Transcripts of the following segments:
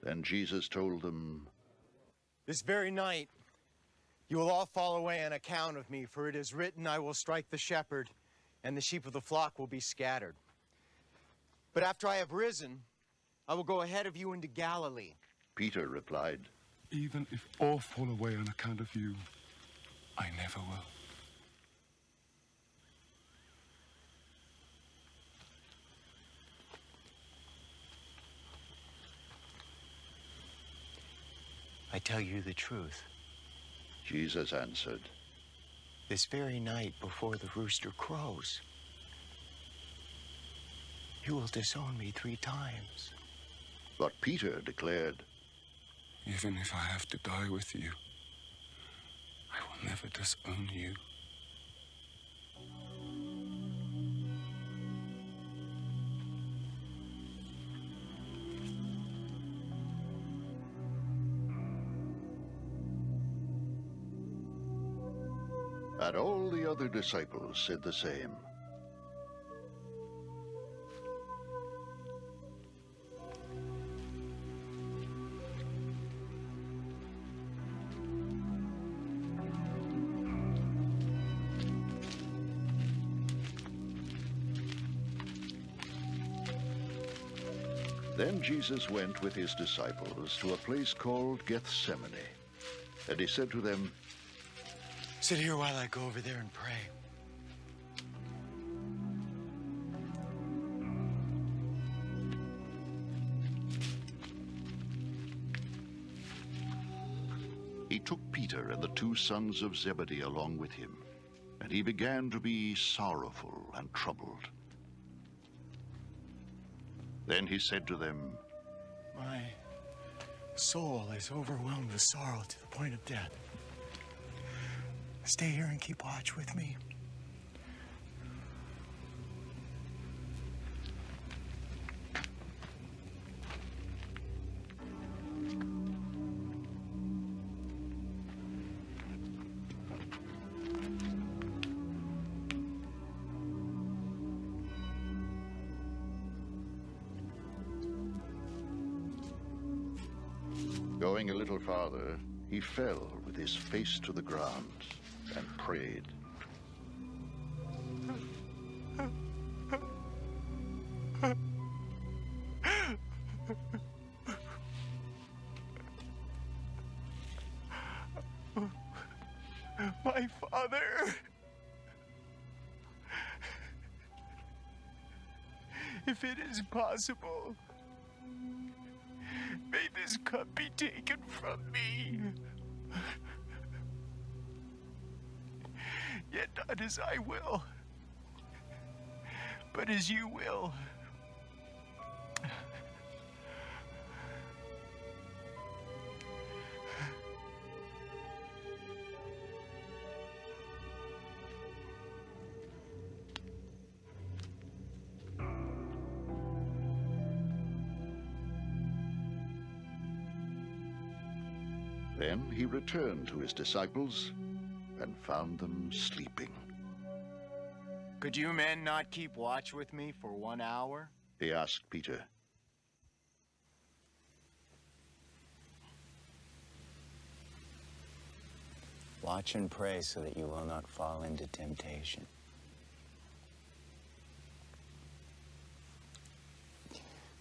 Then Jesus told them, "This very night you will all fall away on account of me, for it is written, I will strike the shepherd, and the sheep of the flock will be scattered. But after I have risen, I will go ahead of you into Galilee." Peter replied, "Even if all fall away on account of you, I never will." "I tell you the truth. Jesus answered, This very night before the rooster crows, you will disown me 3 times. But Peter declared, "Even if I have to die with you, I will never disown you." And all the other disciples said the same. Then Jesus went with his disciples to a place called Gethsemane, and he said to them, Sit here while I go over there and pray. He took Peter and the 2 sons of Zebedee along with him, and he began to be sorrowful and troubled. Then he said to them, My soul is overwhelmed with sorrow to the point of death. Stay here and keep watch with me. Going a little farther, he fell with his face to the ground and prayed. My Father, if it is possible, may this cup be taken from me. Yet not as I will, but as you will. Then he returned to his disciples and found them sleeping. Could you men not keep watch with me for 1 hour? He asked Peter. Watch and pray so that you will not fall into temptation.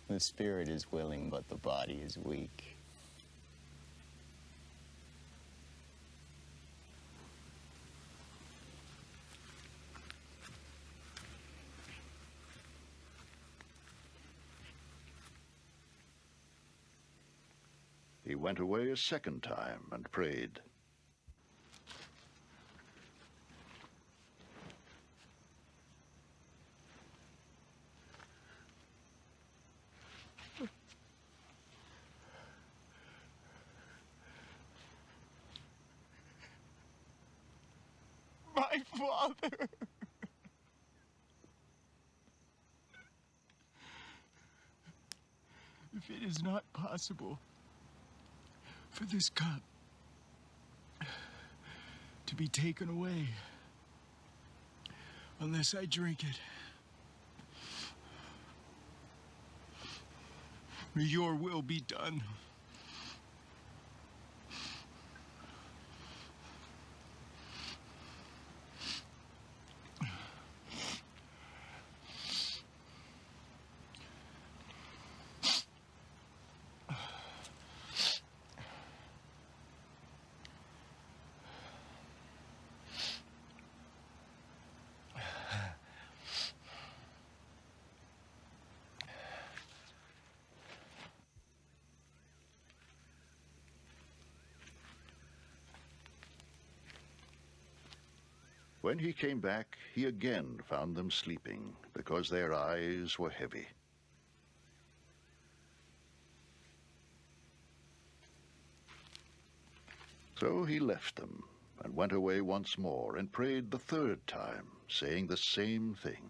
The spirit is willing, but the body is weak. He went away a second time and prayed. My Father, if it is not possible for this cup to be taken away unless I drink it, may your will be done. When he came back, he again found them sleeping, because their eyes were heavy. So he left them, and went away once more, and prayed the third time, saying the same thing.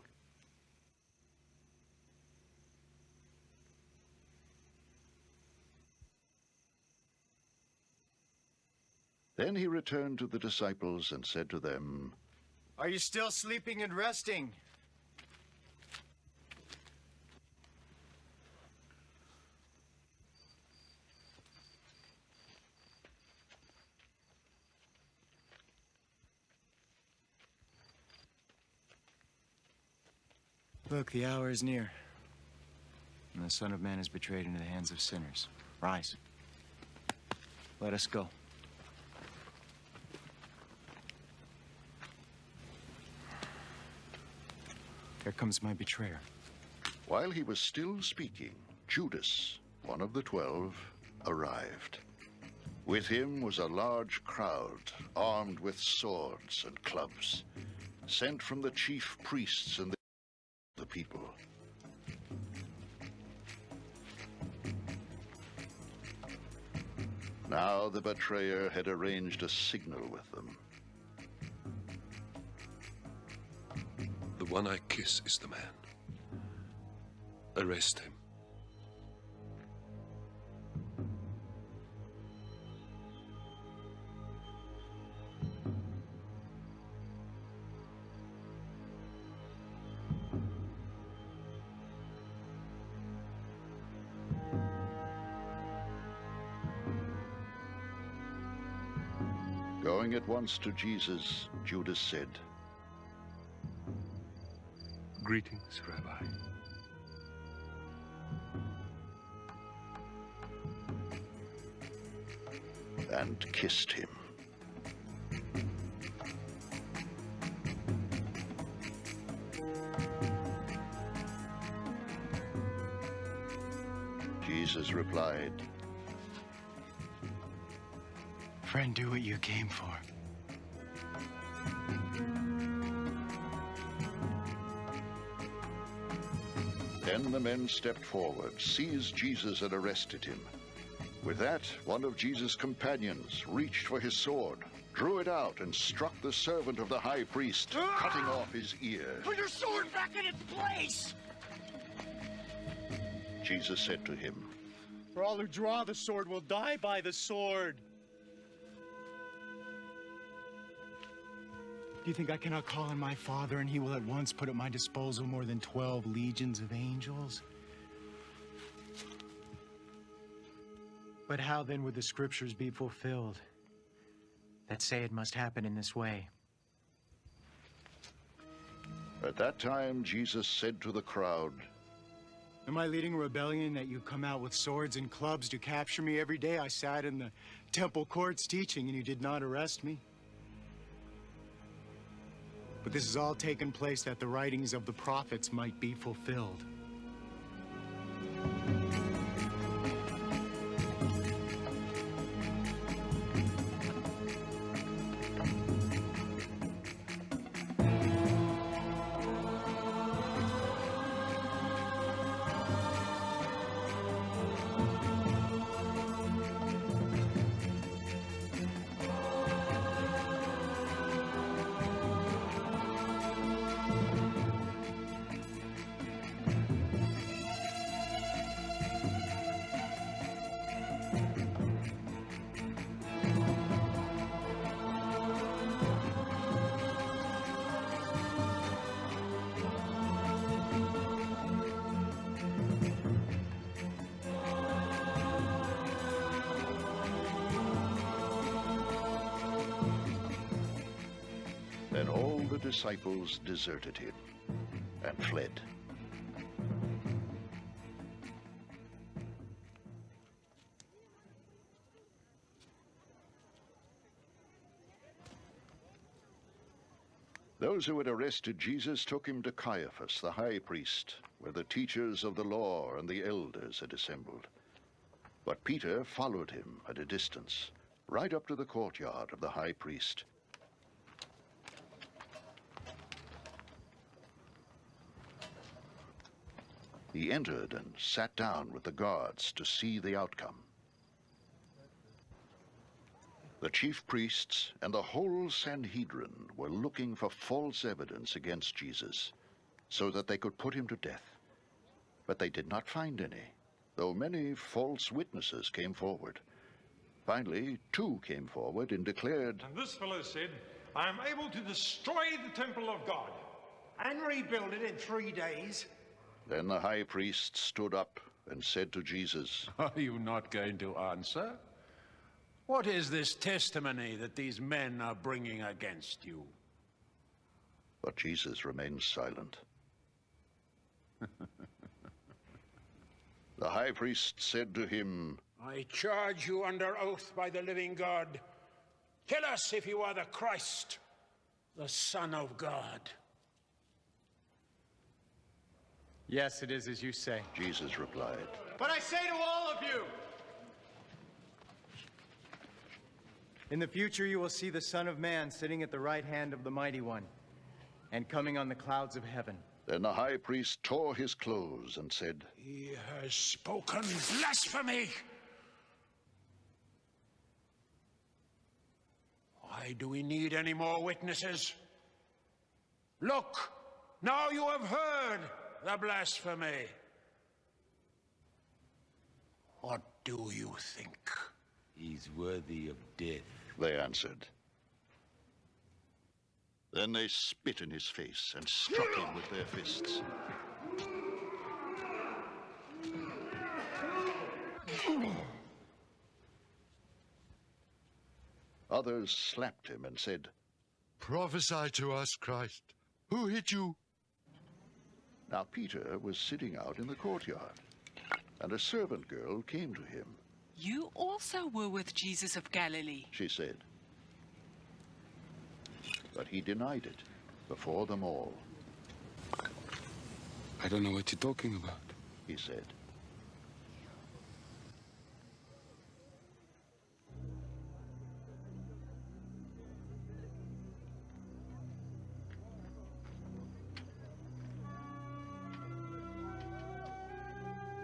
Then he returned to the disciples and said to them, Are you still sleeping and resting? Look, the hour is near, and the Son of Man is betrayed into the hands of sinners. Rise. Let us go. Here comes my betrayer. While he was still speaking, Judas, one of the 12, arrived. With him was a large crowd, armed with swords and clubs, sent from the chief priests and the people. Now the betrayer had arranged a signal with them. The one I kiss is the man. Arrest him. Going at once to Jesus, Judas said, Greetings, Rabbi. and kissed him. Jesus replied, Friend, do what you came for. Then the men stepped forward, seized Jesus, and arrested him. With that, one of Jesus' companions reached for his sword, drew it out, and struck the servant of the high priest, cutting off his ear. Put your sword back in its place! Jesus said to him, For all who draw the sword will die by the sword. Do you think I cannot call on my Father, and he will at once put at my disposal more than 12 legions of angels? But how then would the scriptures be fulfilled that say it must happen in this way? At that time, Jesus said to the crowd, Am I leading a rebellion that you come out with swords and clubs to capture me? Every day I sat in the temple courts teaching, and you did not arrest me. But this has all taken place that the writings of the prophets might be fulfilled. Then all the disciples deserted him and fled. Those who had arrested Jesus took him to Caiaphas, the high priest, where the teachers of the law and the elders had assembled. But Peter followed him at a distance, right up to the courtyard of the high priest. He entered and sat down with the guards to see the outcome. The chief priests and the whole Sanhedrin were looking for false evidence against Jesus, so that they could put him to death. But they did not find any, though many false witnesses came forward. Finally, 2 came forward and declared, And this fellow said, I am able to destroy the temple of God And rebuild it in 3 days. Then the high priest stood up and said to Jesus, Are you not going to answer? What is this testimony that these men are bringing against you? But Jesus remained silent. The high priest said to him, I charge you under oath by the living God. Tell us if you are the Christ, the Son of God. Yes, it is as you say. Jesus replied. But I say to all of you, in the future you will see the Son of Man sitting at the right hand of the Mighty One and coming on the clouds of heaven. Then the high priest tore his clothes and said, He has spoken blasphemy. Why do we need any more witnesses? Look, now you have heard the blasphemy. What do you think? He's worthy of death. They answered. Then they spit in his face and struck him with their fists. Others slapped him and said, Prophesy to us, Christ. Who hit you? Now Peter was sitting out in the courtyard, and a servant girl came to him. You also were with Jesus of Galilee, She said. But he denied it before them all. I don't know what you're talking about. He said.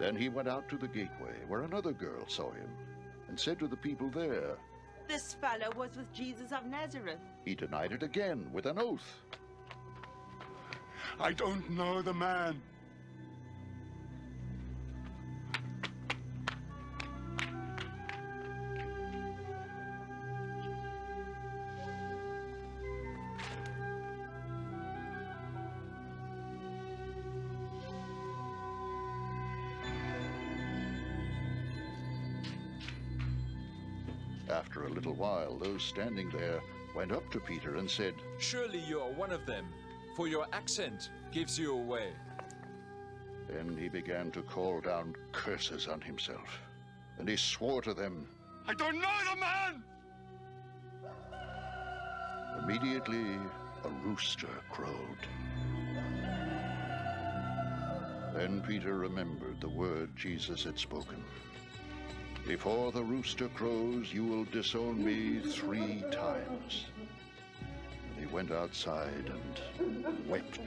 Then he went out to the gateway, where another girl saw him, and said to the people there, This fellow was with Jesus of Nazareth. He denied it again with an oath. I don't know the man. After a little while, those standing there went up to Peter and said, Surely you are one of them, for your accent gives you away. Then he began to call down curses on himself, and he swore to them, I don't know the man! Immediately, a rooster crowed. Then Peter remembered the word Jesus had spoken. Before the rooster crows, you will disown me 3 times. And he went outside and wept